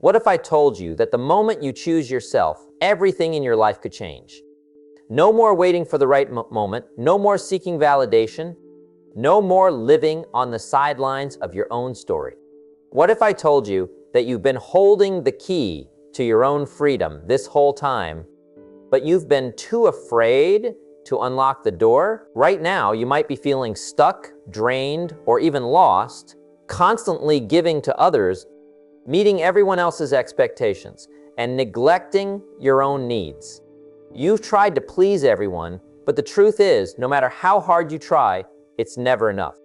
What if I told you that the moment you choose yourself, everything in your life could change? No more waiting for the right moment, no more seeking validation, no more living on the sidelines of your own story. What if I told you that you've been holding the key to your own freedom this whole time, but you've been too afraid to unlock the door? Right now, you might be feeling stuck, drained, or even lost, constantly giving to others, meeting everyone else's expectations, and neglecting your own needs. You've tried to please everyone, but the truth is, no matter how hard you try, it's never enough.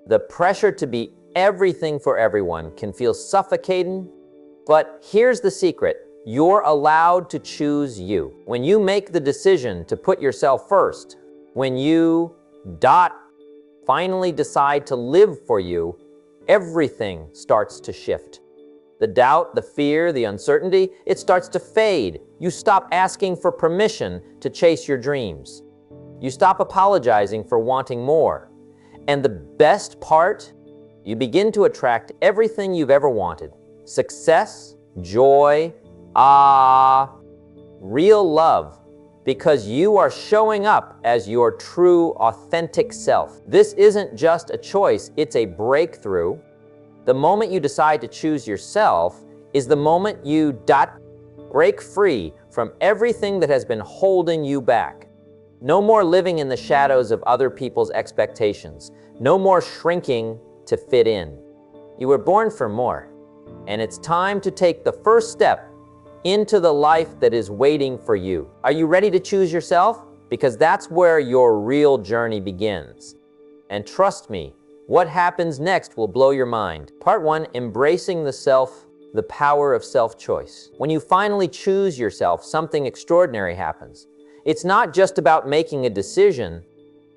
The pressure to be everything for everyone can feel suffocating, but here's the secret. You're allowed to choose you. When you make the decision to put yourself first, when you finally decide to live for you, everything starts to shift. The doubt, the fear, the uncertainty, it starts to fade. You stop asking for permission to chase your dreams. You stop apologizing for wanting more. And the best part, you begin to attract everything you've ever wanted. Success, joy, real love, because you are showing up as your true, authentic self. This isn't just a choice, it's a breakthrough. The moment you decide to choose yourself is the moment you break free from everything that has been holding you back. No more living in the shadows of other people's expectations. No more shrinking to fit in. You were born for more, and it's time to take the first step into the life that is waiting for you. Are you ready to choose yourself? Because that's where your real journey begins. And trust me, what happens next will blow your mind. Part 1, embracing the power of self-choice. When you finally choose yourself, something extraordinary happens. It's not just about making a decision,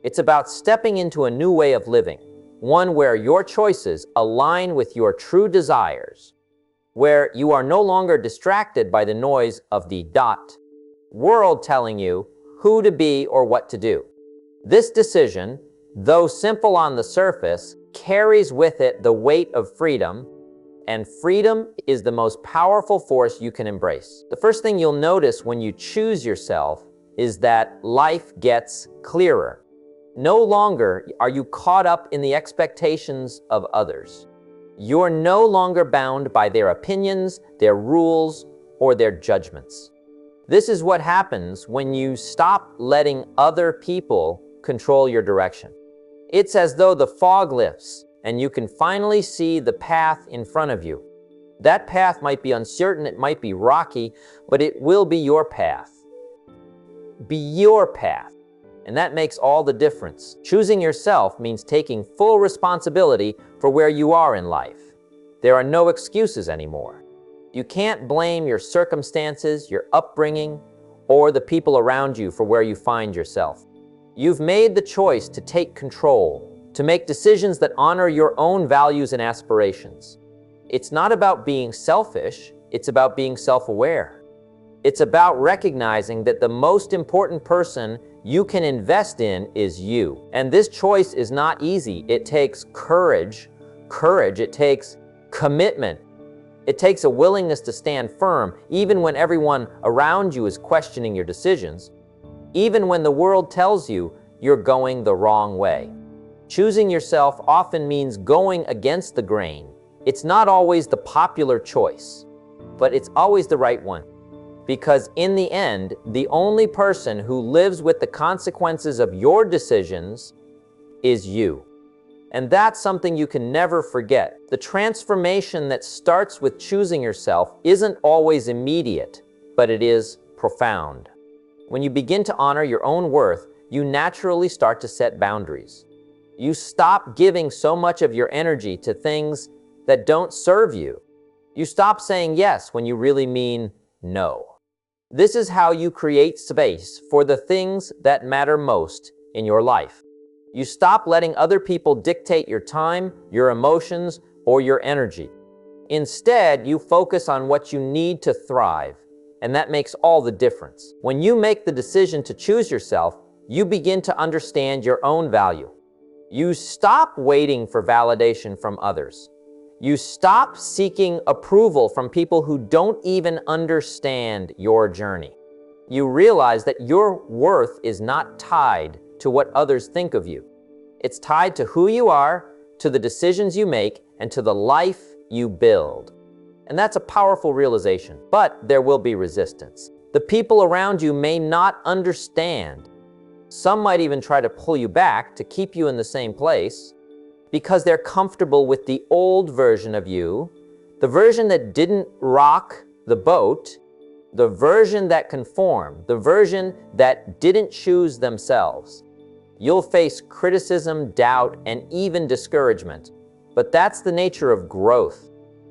it's about stepping into a new way of living, one where your choices align with your true desires, where you are no longer distracted by the noise of the world telling you who to be or what to do. This decision, though simple on the surface, carries with it the weight of freedom, and freedom is the most powerful force you can embrace. The first thing you'll notice when you choose yourself is that life gets clearer. No longer are you caught up in the expectations of others. You're no longer bound by their opinions, their rules, or their judgments. This is what happens when you stop letting other people control your direction. It's as though the fog lifts and you can finally see the path in front of you. That path might be uncertain, it might be rocky, but it will be your path. Be your path. And that makes all the difference. Choosing yourself means taking full responsibility for where you are in life. There are no excuses anymore. You can't blame your circumstances, your upbringing, or the people around you for where you find yourself. You've made the choice to take control, to make decisions that honor your own values and aspirations. It's not about being selfish, it's about being self-aware. It's about recognizing that the most important person you can invest in is you. And this choice is not easy. It takes courage, it takes commitment. It takes a willingness to stand firm, even when everyone around you is questioning your decisions, even when the world tells you you're going the wrong way. Choosing yourself often means going against the grain. It's not always the popular choice, but it's always the right one. Because in the end, the only person who lives with the consequences of your decisions is you. And that's something you can never forget. The transformation that starts with choosing yourself isn't always immediate, but it is profound. When you begin to honor your own worth, you naturally start to set boundaries. You stop giving so much of your energy to things that don't serve you. You stop saying yes when you really mean no. This is how you create space for the things that matter most in your life. You stop letting other people dictate your time, your emotions, or your energy. Instead, you focus on what you need to thrive, and that makes all the difference. When you make the decision to choose yourself, you begin to understand your own value. You stop waiting for validation from others. You stop seeking approval from people who don't even understand your journey. You realize that your worth is not tied to what others think of you. It's tied to who you are, to the decisions you make, and to the life you build. And that's a powerful realization, but there will be resistance. The people around you may not understand. Some might even try to pull you back to keep you in the same place because they're comfortable with the old version of you, the version that didn't rock the boat, the version that conformed, the version that didn't choose themselves. You'll face criticism, doubt, and even discouragement. But that's the nature of growth.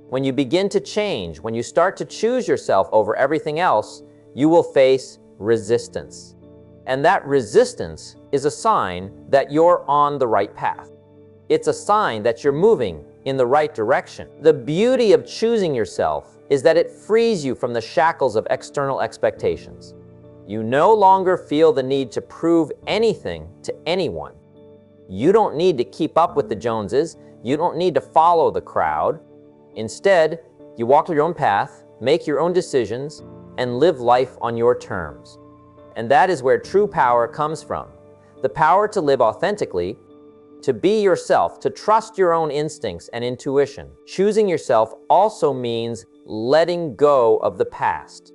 When you begin to change, when you start to choose yourself over everything else, you will face resistance. And that resistance is a sign that you're on the right path. It's a sign that you're moving in the right direction. The beauty of choosing yourself is that it frees you from the shackles of external expectations. You no longer feel the need to prove anything to anyone. You don't need to keep up with the Joneses. You don't need to follow the crowd. Instead, you walk your own path, make your own decisions, and live life on your terms. And that is where true power comes from. The power to live authentically, to be yourself, to trust your own instincts and intuition. Choosing yourself also means letting go of the past.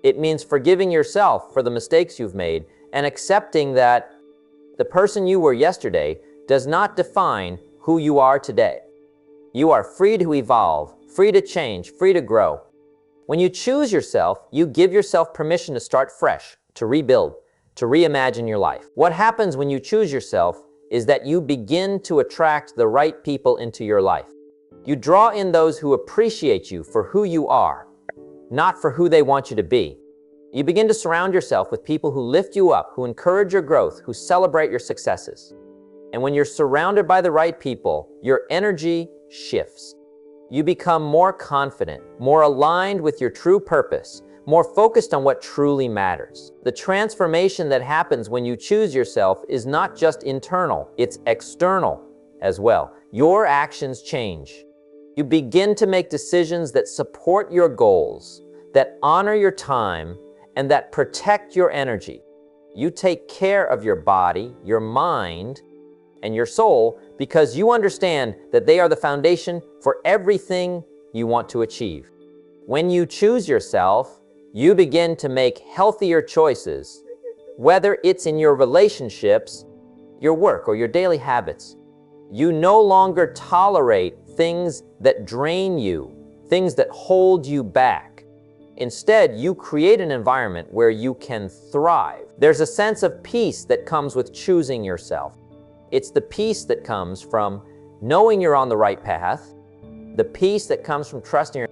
It means forgiving yourself for the mistakes you've made and accepting that the person you were yesterday does not define who you are today. You are free to evolve, free to change, free to grow. When you choose yourself, you give yourself permission to start fresh, to rebuild, to reimagine your life. What happens when you choose yourself is that you begin to attract the right people into your life. You draw in those who appreciate you for who you are, not for who they want you to be. You begin to surround yourself with people who lift you up, who encourage your growth, who celebrate your successes. And when you're surrounded by the right people, your energy shifts. You become more confident, more aligned with your true purpose, more focused on what truly matters. The transformation that happens when you choose yourself is not just internal, it's external as well. Your actions change. You begin to make decisions that support your goals, that honor your time, and that protect your energy. You take care of your body, your mind, and your soul because you understand that they are the foundation for everything you want to achieve. When you choose yourself, you begin to make healthier choices, whether it's in your relationships, your work, or your daily habits. You no longer tolerate things that drain you, things that hold you back. Instead, you create an environment where you can thrive. There's a sense of peace that comes with choosing yourself. It's the peace that comes from knowing you're on the right path, the peace that comes from trusting.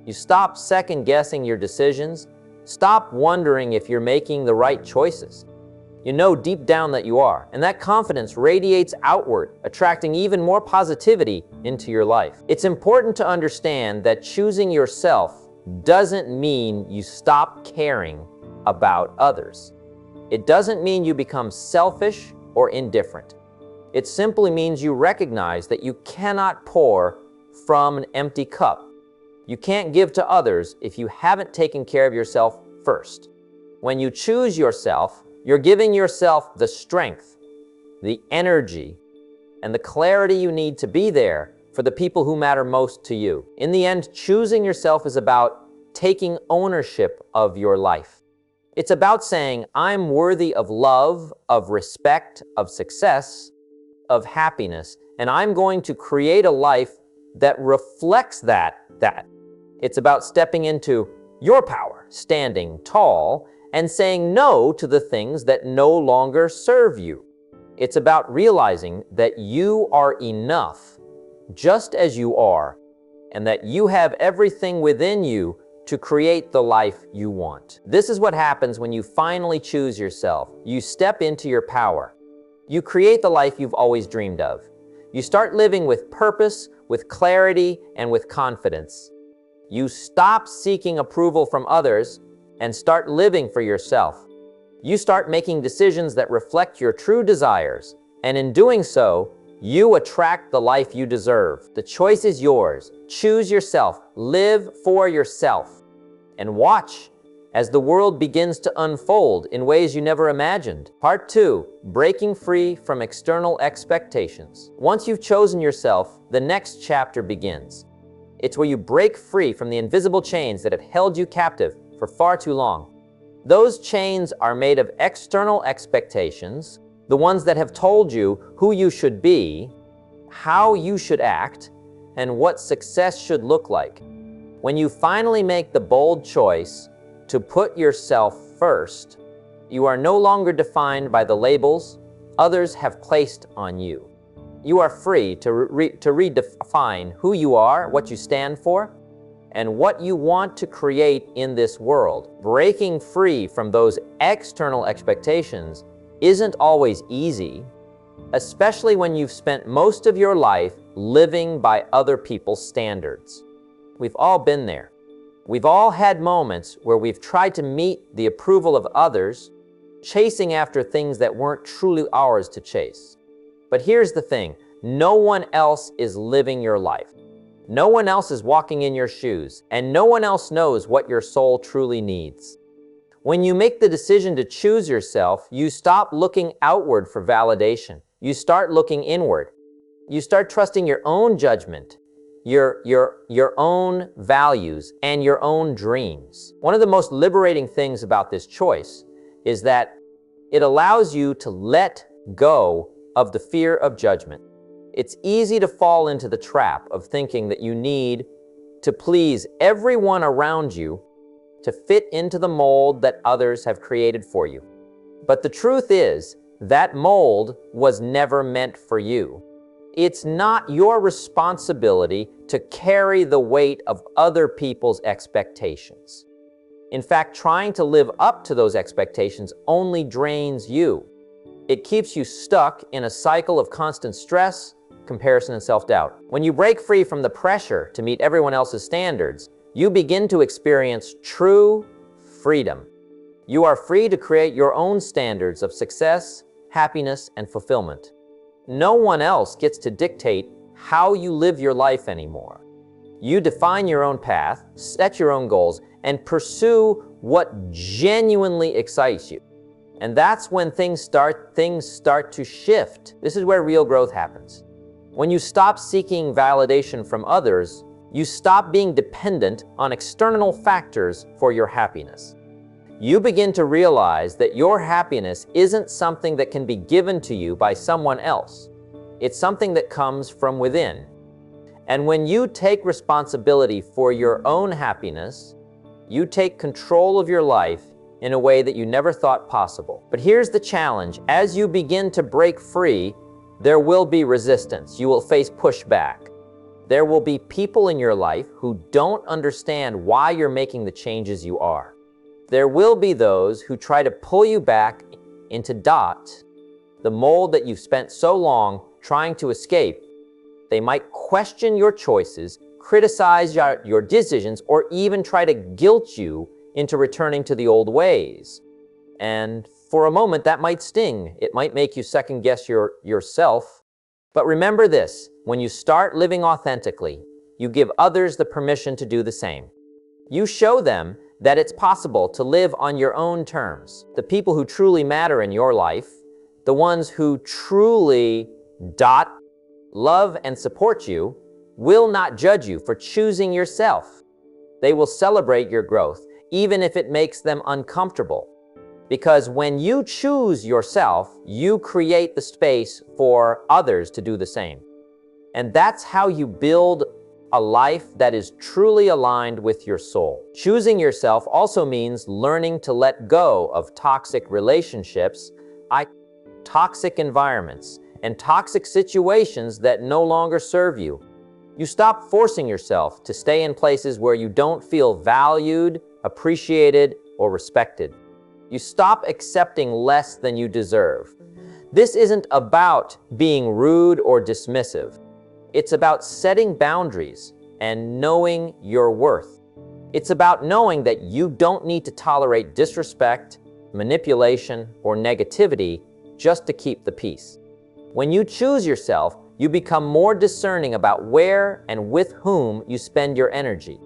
You stop second-guessing your decisions. Stop wondering if you're making the right choices. You know deep down that you are, and that confidence radiates outward, attracting even more positivity into your life. It's important to understand that choosing yourself doesn't mean you stop caring about others. It doesn't mean you become selfish or indifferent. It simply means you recognize that you cannot pour from an empty cup. You can't give to others if you haven't taken care of yourself first. When you choose yourself, you're giving yourself the strength, the energy, and the clarity you need to be there for the people who matter most to you. In the end, choosing yourself is about taking ownership of your life. It's about saying, I'm worthy of love, of respect, of success, of happiness, and I'm going to create a life that reflects that. It's about stepping into your power, standing tall, and saying no to the things that no longer serve you. It's about realizing that you are enough, just as you are, and that you have everything within you to create the life you want. This is what happens when you finally choose yourself. You step into your power. You create the life you've always dreamed of. You start living with purpose, with clarity, and with confidence. You stop seeking approval from others and start living for yourself. You start making decisions that reflect your true desires, and in doing so, you attract the life you deserve. The choice is yours. Choose yourself. Live for yourself. And watch as the world begins to unfold in ways you never imagined. Part 2, breaking free from external expectations. Once you've chosen yourself, the next chapter begins. It's where you break free from the invisible chains that have held you captive for far too long. Those chains are made of external expectations, the ones that have told you who you should be, how you should act, and what success should look like. When you finally make the bold choice to put yourself first, you are no longer defined by the labels others have placed on you. You are free to redefine who you are, what you stand for, and what you want to create in this world. Breaking free from those external expectations isn't always easy, especially when you've spent most of your life living by other people's standards. We've all been there. We've all had moments where we've tried to meet the approval of others, chasing after things that weren't truly ours to chase. But here's the thing, no one else is living your life. No one else is walking in your shoes, and no one else knows what your soul truly needs. When you make the decision to choose yourself, you stop looking outward for validation. You start looking inward. You start trusting your own judgment, your own values, and your own dreams. One of the most liberating things about this choice is that it allows you to let go of the fear of judgment. It's easy to fall into the trap of thinking that you need to please everyone around you to fit into the mold that others have created for you. But the truth is, that mold was never meant for you. It's not your responsibility to carry the weight of other people's expectations. In fact, trying to live up to those expectations only drains you. It keeps you stuck in a cycle of constant stress, comparison, and self-doubt. When you break free from the pressure to meet everyone else's standards, you begin to experience true freedom. You are free to create your own standards of success, happiness, and fulfillment. No one else gets to dictate how you live your life anymore. You define your own path, set your own goals, and pursue what genuinely excites you. And that's when things start to shift. This is where real growth happens. When you stop seeking validation from others, you stop being dependent on external factors for your happiness. You begin to realize that your happiness isn't something that can be given to you by someone else. It's something that comes from within. And when you take responsibility for your own happiness, you take control of your life in a way that you never thought possible. But here's the challenge. As you begin to break free, there will be resistance. You will face pushback. There will be people in your life who don't understand why you're making the changes you are. There will be those who try to pull you back into the mold that you've spent so long trying to escape. They might question your choices, criticize your decisions, or even try to guilt you into returning to the old ways. And for a moment, that might sting. It might make you second-guess yourself. But remember this, when you start living authentically, you give others the permission to do the same. You show them that it's possible to live on your own terms. The people who truly matter in your life, the ones who truly love and support you, will not judge you for choosing yourself. They will celebrate your growth, even if it makes them uncomfortable. Because when you choose yourself, you create the space for others to do the same. And that's how you build a life that is truly aligned with your soul. Choosing yourself also means learning to let go of toxic relationships, toxic environments, and toxic situations that no longer serve you. You stop forcing yourself to stay in places where you don't feel valued, appreciated, or respected. You stop accepting less than you deserve. This isn't about being rude or dismissive. It's about setting boundaries and knowing your worth. It's about knowing that you don't need to tolerate disrespect, manipulation, or negativity just to keep the peace. When you choose yourself, You become more discerning about where and with whom you spend your energy.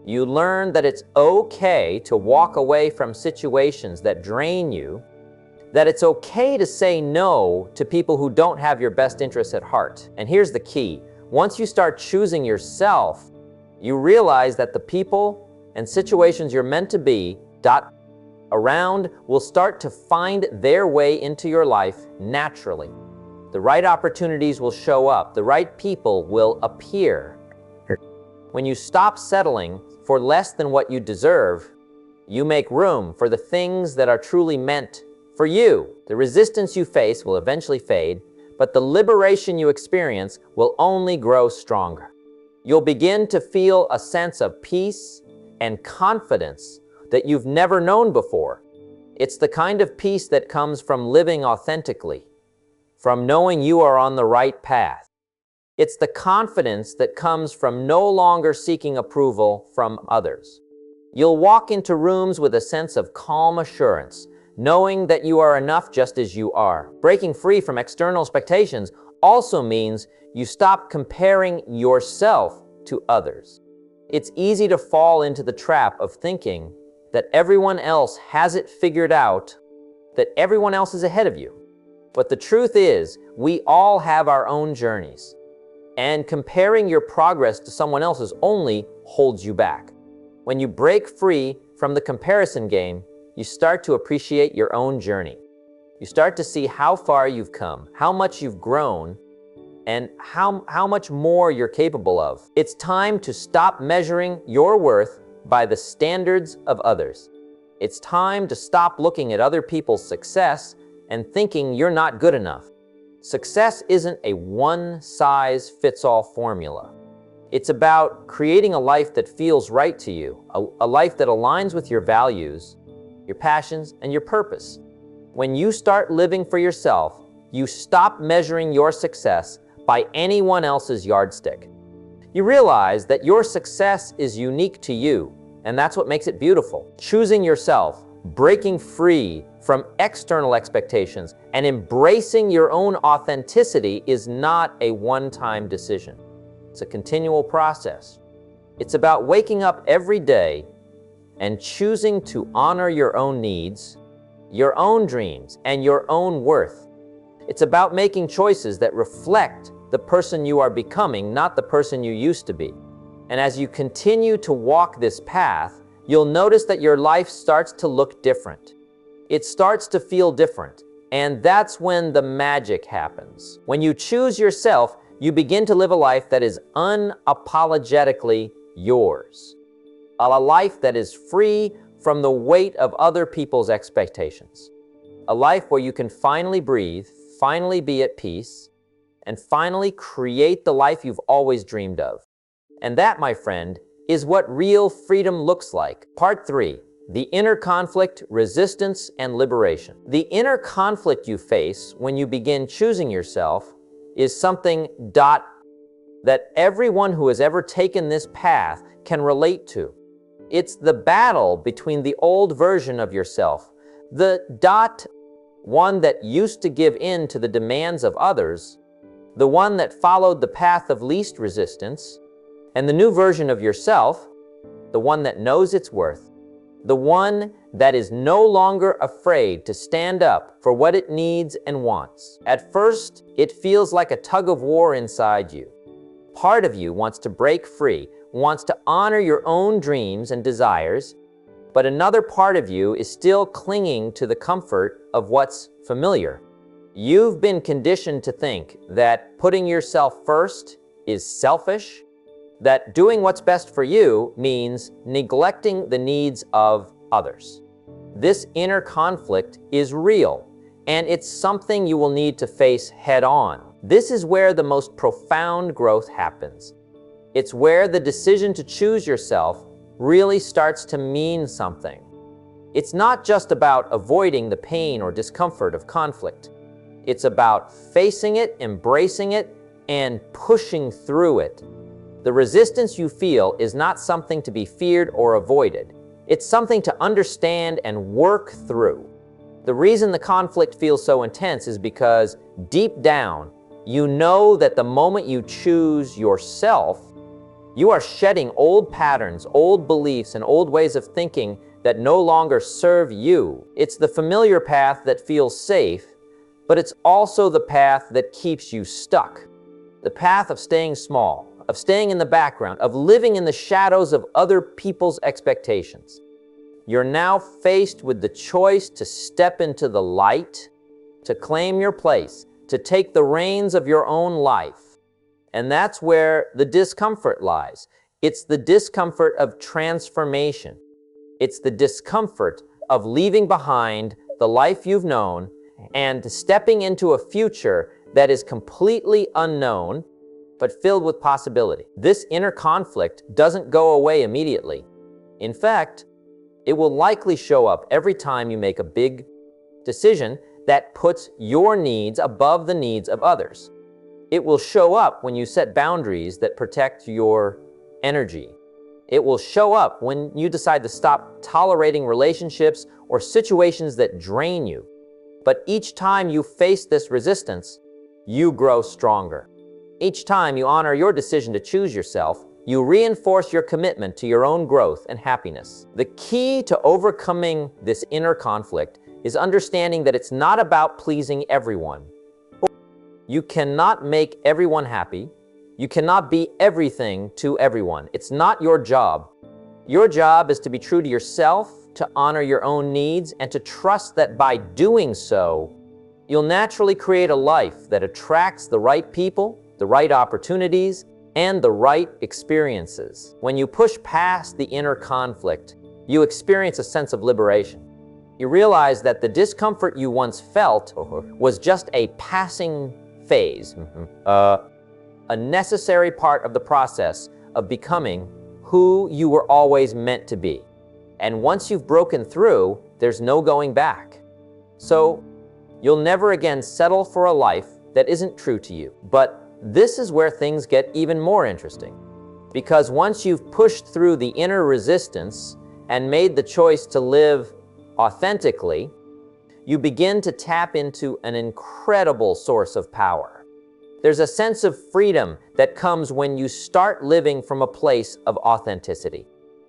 You learn that it's okay to walk away from situations that drain you, that it's okay to say no to people who don't have your best interests at heart. And here's the key. Once you start choosing yourself, you realize that the people and situations you're meant to be around will start to find their way into your life naturally. The right opportunities will show up. The right people will appear. When you stop settling for less than what you deserve, you make room for the things that are truly meant for you. The resistance you face will eventually fade, but the liberation you experience will only grow stronger. You'll begin to feel a sense of peace and confidence that you've never known before. It's the kind of peace that comes from living authentically, from knowing you are on the right path. It's the confidence that comes from no longer seeking approval from others. You'll walk into rooms with a sense of calm assurance, knowing that you are enough just as you are. Breaking free from external expectations also means you stop comparing yourself to others. It's easy to fall into the trap of thinking that everyone else has it figured out, that everyone else is ahead of you. But the truth is, we all have our own journeys, and comparing your progress to someone else's only holds you back. When you break free from the comparison game, you start to appreciate your own journey. You start to see how far you've come, how much you've grown, and how much more you're capable of. It's time to stop measuring your worth by the standards of others. It's time to stop looking at other people's success and thinking you're not good enough. Success isn't a one-size-fits-all formula. It's about creating a life that feels right to you, a life that aligns with your values, your passions, and your purpose. When you start living for yourself, you stop measuring your success by anyone else's yardstick. You realize that your success is unique to you, and that's what makes it beautiful. Choosing yourself, breaking free from external expectations, and embracing your own authenticity is not a one-time decision. It's a continual process. It's about waking up every day and choosing to honor your own needs, your own dreams, and your own worth. It's about making choices that reflect the person you are becoming, not the person you used to be. And as you continue to walk this path, you'll notice that your life starts to look different. It starts to feel different. And that's when the magic happens. When you choose yourself, you begin to live a life that is unapologetically yours. A life that is free from the weight of other people's expectations. A life where you can finally breathe, finally be at peace, and finally create the life you've always dreamed of. And that, my friend, is what real freedom looks like. Part 3, the inner conflict, resistance, and liberation. The inner conflict you face when you begin choosing yourself is something that everyone who has ever taken this path can relate to. It's the battle between the old version of yourself, the one that used to give in to the demands of others, the one that followed the path of least resistance, and the new version of yourself, the one that knows its worth, the one that is no longer afraid to stand up for what it needs and wants. At first, it feels like a tug of war inside you. Part of you wants to break free, wants to honor your own dreams and desires, but another part of you is still clinging to the comfort of what's familiar. You've been conditioned to think that putting yourself first is selfish, that doing what's best for you means neglecting the needs of others. This inner conflict is real, and it's something you will need to face head on. This is where the most profound growth happens. It's where the decision to choose yourself really starts to mean something. It's not just about avoiding the pain or discomfort of conflict. It's about facing it, embracing it, and pushing through it. The resistance you feel is not something to be feared or avoided. It's something to understand and work through. The reason the conflict feels so intense is because deep down, You know that the moment you choose yourself, you are shedding old patterns, old beliefs, and old ways of thinking that no longer serve you. It's the familiar path that feels safe, but it's also the path that keeps you stuck. The path of staying small, of staying in the background, of living in the shadows of other people's expectations. You're now faced with the choice to step into the light, to claim your place, to take the reins of your own life. And that's where the discomfort lies. It's the discomfort of transformation. It's the discomfort of leaving behind the life you've known and stepping into a future that is completely unknown, but filled with possibility. This inner conflict doesn't go away immediately. In fact, it will likely show up every time you make a big decision that puts your needs above the needs of others. It will show up when you set boundaries that protect your energy. It will show up when you decide to stop tolerating relationships or situations that drain you. But each time you face this resistance, you grow stronger. Each time you honor your decision to choose yourself, you reinforce your commitment to your own growth and happiness. The key to overcoming this inner conflict is understanding that it's not about pleasing everyone. You cannot make everyone happy. You cannot be everything to everyone. It's not your job. Your job is to be true to yourself, to honor your own needs, and to trust that by doing so, you'll naturally create a life that attracts the right people, the right opportunities, and the right experiences. When you push past the inner conflict, you experience a sense of liberation. You realize that the discomfort you once felt was just a passing phase, a necessary part of the process of becoming who you were always meant to be. And once you've broken through, there's no going back. So you'll never again settle for a life that isn't true to you. But this is where things get even more interesting. Because once you've pushed through the inner resistance and made the choice to live authentically, you begin to tap into an incredible source of power. There's a sense of freedom that comes when you start living from a place of authenticity.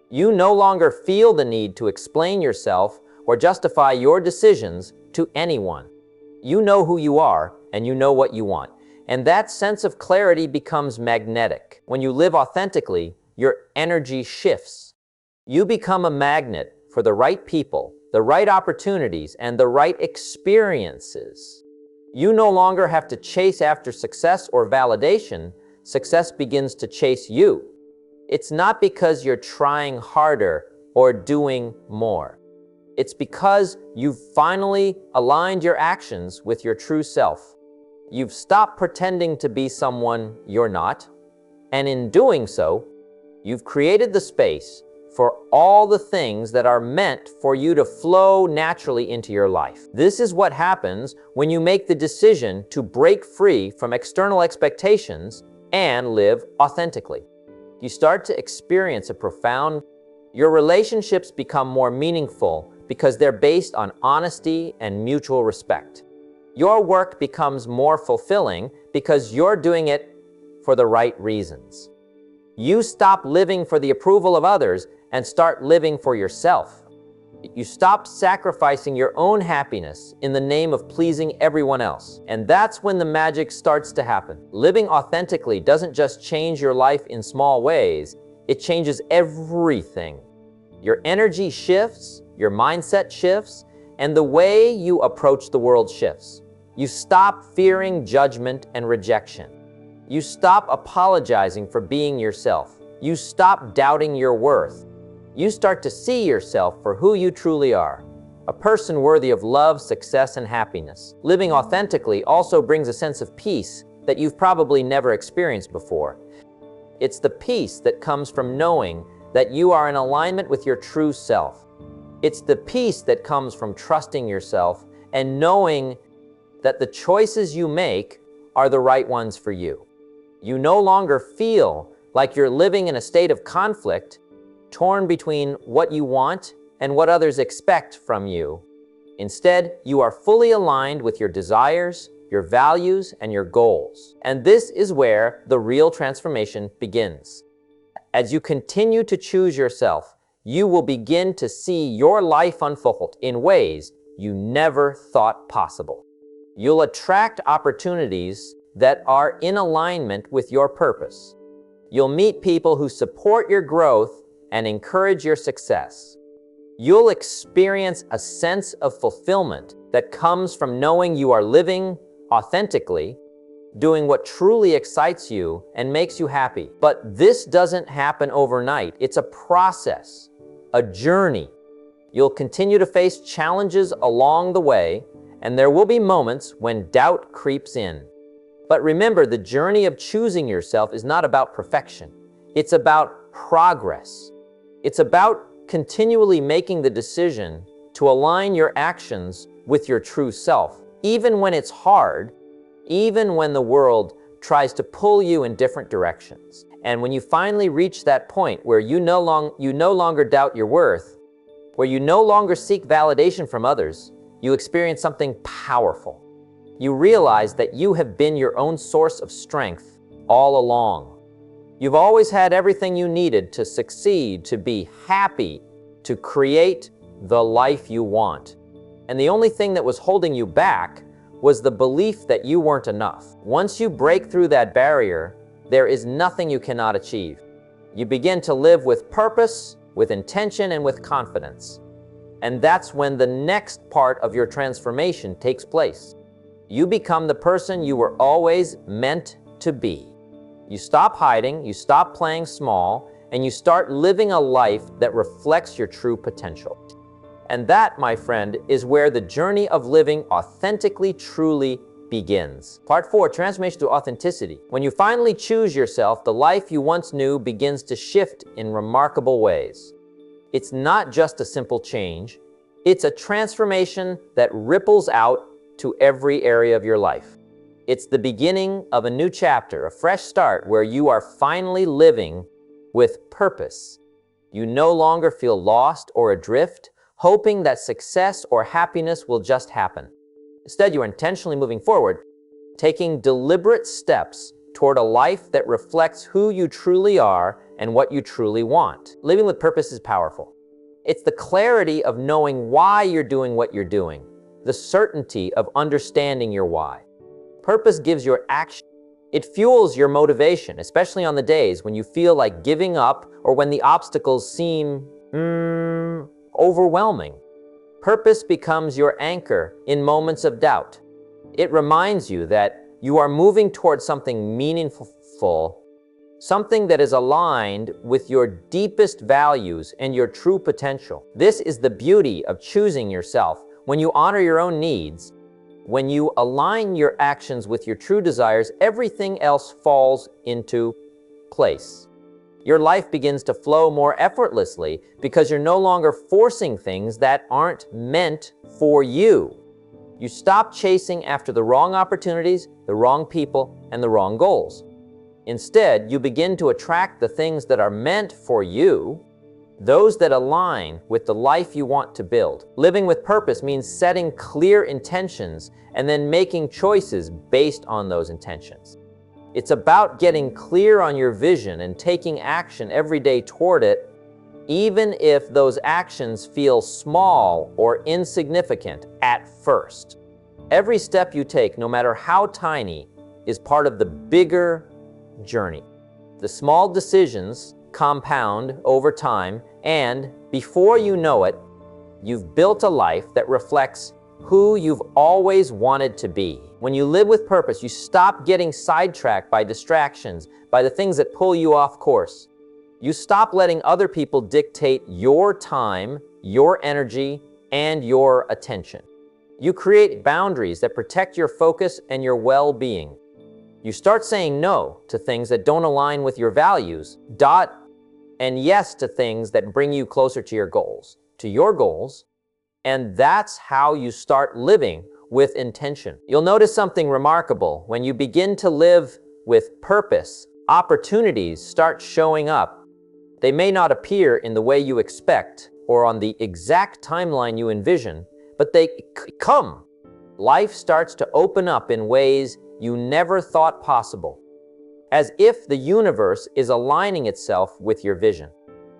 You no longer feel the need to explain yourself or justify your decisions to anyone. You know who you are and you know what you want. And that sense of clarity becomes magnetic. When you live authentically, your energy shifts. You become a magnet for the right people, the right opportunities, and the right experiences. You no longer have to chase after success or validation. Success begins to chase you. It's not because you're trying harder or doing more. It's because you've finally aligned your actions with your true self. You've stopped pretending to be someone you're not, and in doing so, you've created the space for all the things that are meant for you to flow naturally into your life. This is what happens when you make the decision to break free from external expectations and live authentically. You start to experience your relationships become more meaningful because they're based on honesty and mutual respect. Your work becomes more fulfilling because you're doing it for the right reasons. You stop living for the approval of others and start living for yourself. You stop sacrificing your own happiness in the name of pleasing everyone else. And that's when the magic starts to happen. Living authentically doesn't just change your life in small ways, it changes everything. Your energy shifts, your mindset shifts, and the way you approach the world shifts. You stop fearing judgment and rejection. You stop apologizing for being yourself. You stop doubting your worth. You start to see yourself for who you truly are, a person worthy of love, success, and happiness. Living authentically also brings a sense of peace that you've probably never experienced before. It's the peace that comes from knowing that you are in alignment with your true self. It's the peace that comes from trusting yourself and knowing that the choices you make are the right ones for you. You no longer feel like you're living in a state of conflict, torn between what you want and what others expect from you. Instead, you are fully aligned with your desires, your values, and your goals. And this is where the real transformation begins. As you continue to choose yourself, you will begin to see your life unfold in ways you never thought possible. You'll attract opportunities that are in alignment with your purpose. You'll meet people who support your growth and encourage your success. You'll experience a sense of fulfillment that comes from knowing you are living authentically, doing what truly excites you and makes you happy. But this doesn't happen overnight. It's a process, a journey. You'll continue to face challenges along the way, and there will be moments when doubt creeps in. But remember, the journey of choosing yourself is not about perfection. It's about progress. It's about continually making the decision to align your actions with your true self, even when it's hard, even when the world tries to pull you in different directions. And when you finally reach that point where you no longer doubt your worth, where you no longer seek validation from others, you experience something powerful. You realize that you have been your own source of strength all along. You've always had everything you needed to succeed, to be happy, to create the life you want. And the only thing that was holding you back was the belief that you weren't enough. Once you break through that barrier, there is nothing you cannot achieve. You begin to live with purpose, with intention, and with confidence. And that's when the next part of your transformation takes place. You become the person you were always meant to be. You stop hiding, you stop playing small, and you start living a life that reflects your true potential. And that, my friend, is where the journey of living authentically, truly begins. Part 4, transformation through authenticity. When you finally choose yourself, the life you once knew begins to shift in remarkable ways. It's not just a simple change, it's a transformation that ripples out to every area of your life. It's the beginning of a new chapter, a fresh start where you are finally living with purpose. You no longer feel lost or adrift, hoping that success or happiness will just happen. Instead, you are intentionally moving forward, taking deliberate steps toward a life that reflects who you truly are and what you truly want. Living with purpose is powerful. It's the clarity of knowing why you're doing what you're doing, the certainty of understanding your why. Purpose gives your action. It fuels your motivation, especially on the days when you feel like giving up or when the obstacles seem overwhelming. Purpose becomes your anchor in moments of doubt. It reminds you that you are moving towards something meaningful, something that is aligned with your deepest values and your true potential. This is the beauty of choosing yourself. When you honor your own needs, when you align your actions with your true desires, everything else falls into place. Your life begins to flow more effortlessly because you're no longer forcing things that aren't meant for you. You stop chasing after the wrong opportunities, the wrong people, and the wrong goals. Instead, you begin to attract the things that are meant for you, those that align with the life you want to build. Living with purpose means setting clear intentions and then making choices based on those intentions. It's about getting clear on your vision and taking action every day toward it, even if those actions feel small or insignificant at first. Every step you take, no matter how tiny, is part of the bigger journey. The small decisions compound over time, and before you know it, you've built a life that reflects who you've always wanted to be. When you live with purpose, you stop getting sidetracked by distractions, by the things that pull you off course. You stop letting other people dictate your time, your energy, and your attention. You create boundaries that protect your focus and your well-being. You start saying no to things that don't align with your values, and yes to things that bring you closer to your goals, and that's how you start living with intention. You'll notice something remarkable. When you begin to live with purpose, opportunities start showing up. They may not appear in the way you expect or on the exact timeline you envision, but they come. Life starts to open up in ways you never thought possible, as if the universe is aligning itself with your vision.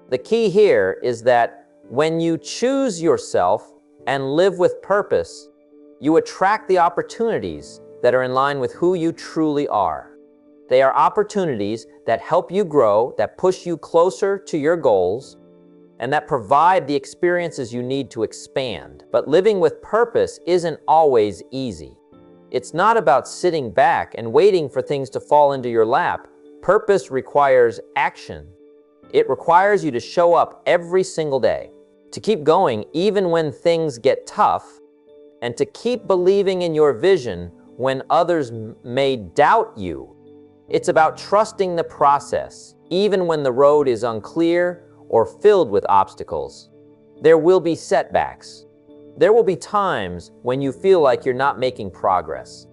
The key here is that when you choose yourself and live with purpose, you attract the opportunities that are in line with who you truly are. They are opportunities that help you grow, that push you closer to your goals, and that provide the experiences you need to expand. But living with purpose isn't always easy. It's not about sitting back and waiting for things to fall into your lap. Purpose requires action. It requires you to show up every single day, to keep going even when things get tough, and to keep believing in your vision when others may doubt you. It's about trusting the process, even when the road is unclear or filled with obstacles. There will be setbacks. There will be times when you feel like you're not making progress.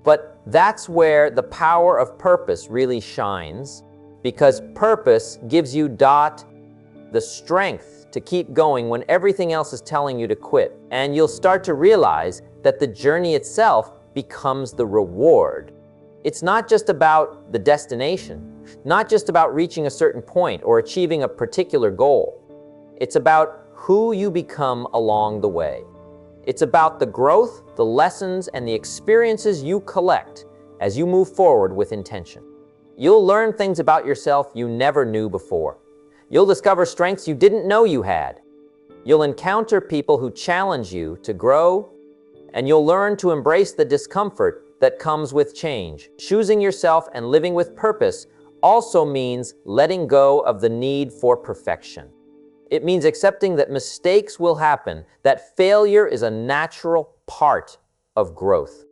But that's where the power of purpose really shines, because purpose gives you the strength to keep going when everything else is telling you to quit. And you'll start to realize that the journey itself becomes the reward. It's not just about the destination, not just about reaching a certain point or achieving a particular goal. It's about who you become along the way. It's about the growth, the lessons, and the experiences you collect as you move forward with intention. You'll learn things about yourself you never knew before. You'll discover strengths you didn't know you had. You'll encounter people who challenge you to grow, and you'll learn to embrace the discomfort that comes with change. Choosing yourself and living with purpose also means letting go of the need for perfection. It means accepting that mistakes will happen, that failure is a natural part of growth.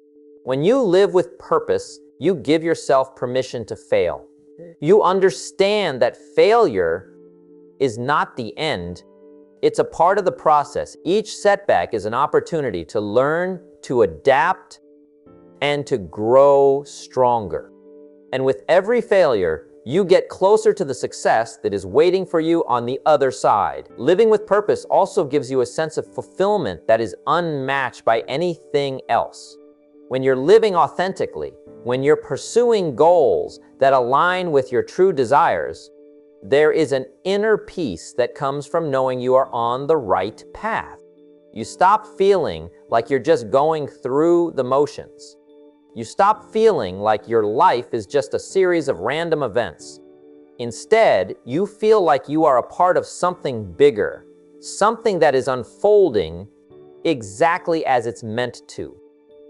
When you live with purpose, you give yourself permission to fail. You understand that failure is not the end. It's a part of the process. Each setback is an opportunity to learn, to adapt, and to grow stronger. And with every failure, you get closer to the success that is waiting for you on the other side. Living with purpose also gives you a sense of fulfillment that is unmatched by anything else. When you're living authentically, when you're pursuing goals that align with your true desires, there is an inner peace that comes from knowing you are on the right path. You stop feeling like you're just going through the motions. You stop feeling like your life is just a series of random events. Instead, you feel like you are a part of something bigger, something that is unfolding exactly as it's meant to.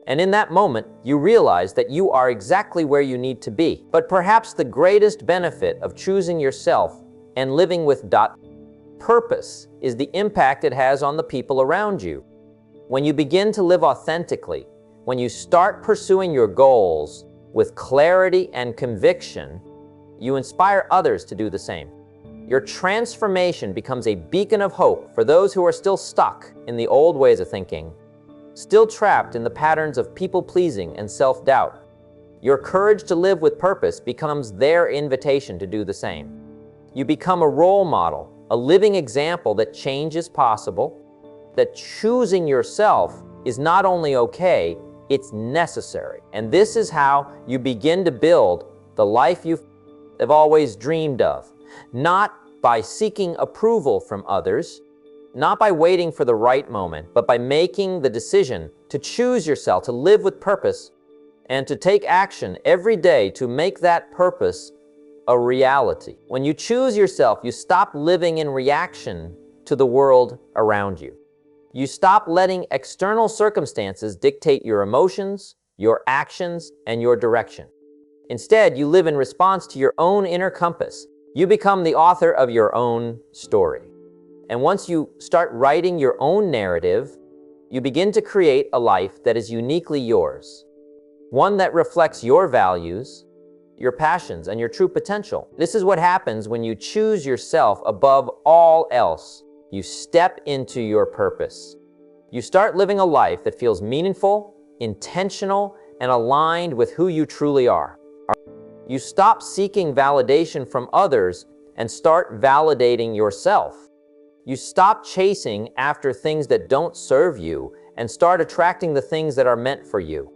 And in that moment, you realize that you are exactly where you need to be. But perhaps the greatest benefit of choosing yourself and living with purpose is the impact it has on the people around you. When you begin to live authentically, when you start pursuing your goals with clarity and conviction, you inspire others to do the same. Your transformation becomes a beacon of hope for those who are still stuck in the old ways of thinking, still trapped in the patterns of people-pleasing and self-doubt. Your courage to live with purpose becomes their invitation to do the same. You become a role model, a living example that change is possible, that choosing yourself is not only okay, it's necessary. And this is how you begin to build the life you have always dreamed of, not by seeking approval from others, not by waiting for the right moment, but by making the decision to choose yourself, to live with purpose, and to take action every day to make that purpose a reality. When you choose yourself, you stop living in reaction to the world around you. You stop letting external circumstances dictate your emotions, your actions, and your direction. Instead, you live in response to your own inner compass. You become the author of your own story. And once you start writing your own narrative, you begin to create a life that is uniquely yours. One that reflects your values, your passions, and your true potential. This is what happens when you choose yourself above all else. You step into your purpose. You start living a life that feels meaningful, intentional, and aligned with who you truly are. You stop seeking validation from others and start validating yourself. You stop chasing after things that don't serve you and start attracting the things that are meant for you.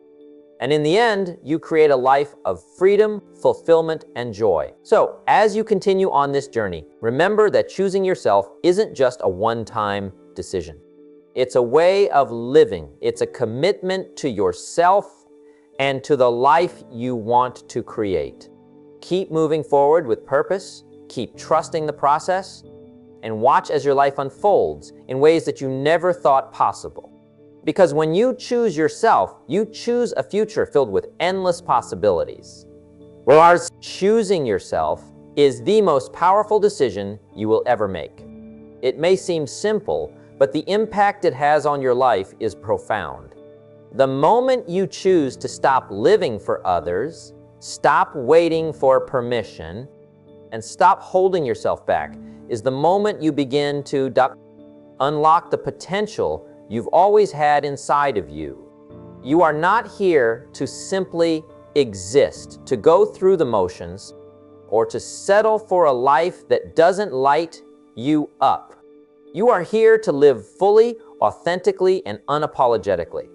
And in the end, you create a life of freedom, fulfillment, and joy. So, as you continue on this journey, remember that choosing yourself isn't just a one-time decision. It's a way of living. It's a commitment to yourself and to the life you want to create. Keep moving forward with purpose, keep trusting the process, and watch as your life unfolds in ways that you never thought possible. Because when you choose yourself, you choose a future filled with endless possibilities. Whereas choosing yourself is the most powerful decision you will ever make. It may seem simple, but the impact it has on your life is profound. The moment you choose to stop living for others, stop waiting for permission, and stop holding yourself back is the moment you begin to unlock the potential you've always had inside of you. You are not here to simply exist, to go through the motions, or to settle for a life that doesn't light you up. You are here to live fully, authentically, and unapologetically.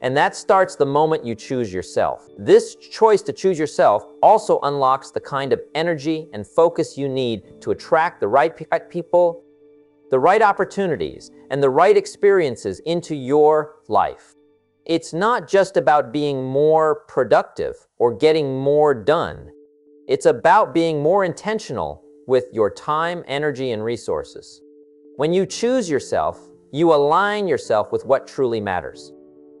And that starts the moment you choose yourself. This choice to choose yourself also unlocks the kind of energy and focus you need to attract the right people, the right opportunities, and the right experiences into your life. It's not just about being more productive or getting more done. It's about being more intentional with your time, energy, and resources. When you choose yourself, you align yourself with what truly matters.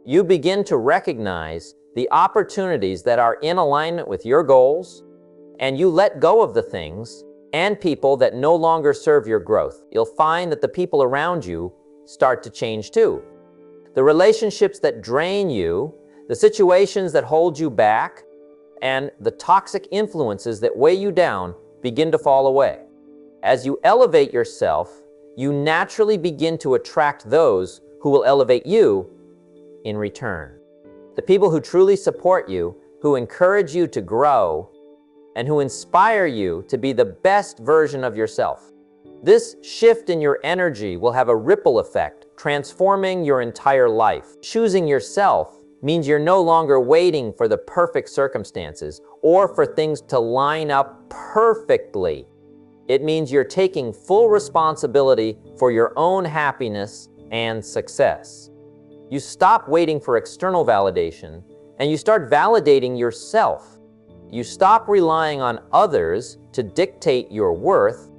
You begin to recognize the opportunities that are in alignment with your goals, and you let go of the things and people that no longer serve your growth. You'll find that the people around you start to change too. The relationships that drain you, the situations that hold you back, and the toxic influences that weigh you down begin to fall away. As you elevate yourself, you naturally begin to attract those who will elevate you in return. The people who truly support you, who encourage you to grow, and who inspire you to be the best version of yourself. This shift in your energy will have a ripple effect, transforming your entire life. Choosing yourself means you're no longer waiting for the perfect circumstances or for things to line up perfectly. It means you're taking full responsibility for your own happiness and success. You stop waiting for external validation and you start validating yourself. You stop relying on others to dictate your worth,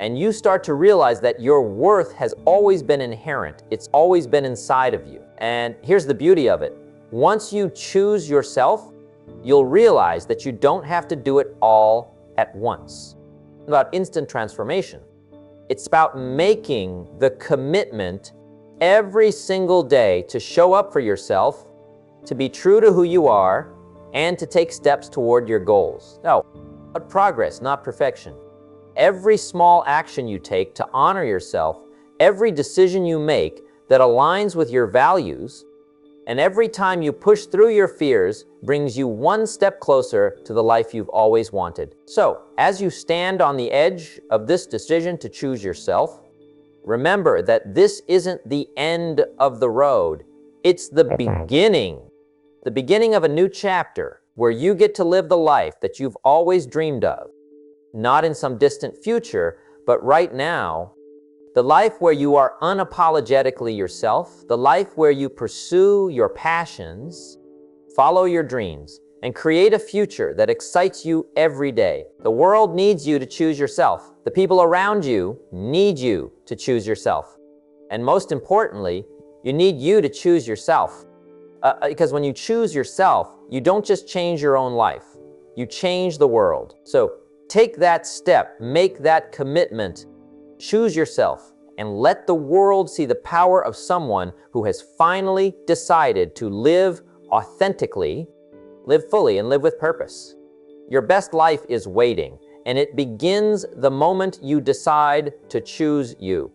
and you start to realize that your worth has always been inherent. It's always been inside of you. And here's the beauty of it. Once you choose yourself, you'll realize that you don't have to do it all at once. It's about instant transformation. It's about making the commitment every single day to show up for yourself, to be true to who you are, and to take steps toward your goals. No, but progress, not perfection. Every small action you take to honor yourself, every decision you make that aligns with your values, and every time you push through your fears brings you one step closer to the life you've always wanted. So, as you stand on the edge of this decision to choose yourself, remember that this isn't the end of the road. It's the beginning. The beginning of a new chapter where you get to live the life that you've always dreamed of. Not in some distant future, but right now. The life where you are unapologetically yourself, the life where you pursue your passions, follow your dreams, and create a future that excites you every day. The world needs you to choose yourself. The people around you need you to choose yourself. And most importantly, you need you to choose yourself. Because when you choose yourself, you don't just change your own life, you change the world. So take that step, make that commitment, choose yourself, and let the world see the power of someone who has finally decided to live authentically, live fully, and live with purpose. Your best life is waiting, and it begins the moment you decide to choose you.